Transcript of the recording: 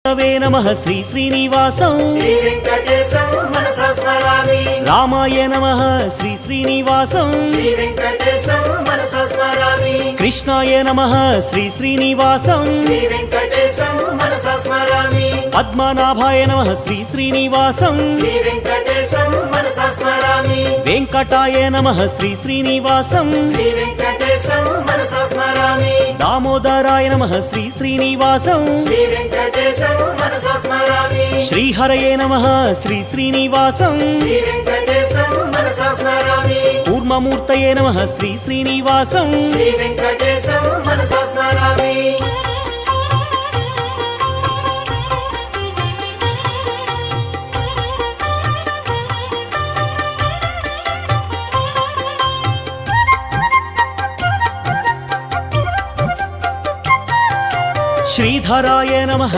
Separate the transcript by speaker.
Speaker 1: వే నమః శ్రీ శ్రీనివాసం
Speaker 2: శ్రీ వెంకటేశం మనసా స్మరామి
Speaker 1: రామాయ నమః శ్రీ శ్రీనివాసం
Speaker 2: శ్రీ వెంకటేశం మనసా స్మరామి
Speaker 1: కృష్ణాయ నమః శ్రీ శ్రీనివాసం
Speaker 2: శ్రీ వెంకటేశం మనసా స్మరామి
Speaker 1: పద్మనాభాయ నమః శ్రీ శ్రీనివాసం
Speaker 2: శ్రీ వెంకటేశం మనసా స్మరామి
Speaker 1: వెంకటాయ నమః శ్రీ శ్రీనివాసం
Speaker 2: శ్రీ వెంకటేశం మనసా స్మరామి
Speaker 1: దామోదరాయ నమః శ్రీ శ్రీనివాసం
Speaker 2: శ్రీ వెంకటేశం మనసా స్మరామి
Speaker 1: శ్రీహరయే నమః శ్రీ శ్రీనివాసం
Speaker 2: శ్రీ వెంకటేశం మనసా స్మరామి
Speaker 1: కూర్మమూర్తయే నమః శ్రీ శ్రీనివాసం
Speaker 2: శ్రీ వెంకటేశం మనసా స్మరామి
Speaker 1: శ్రీధరాయ నమః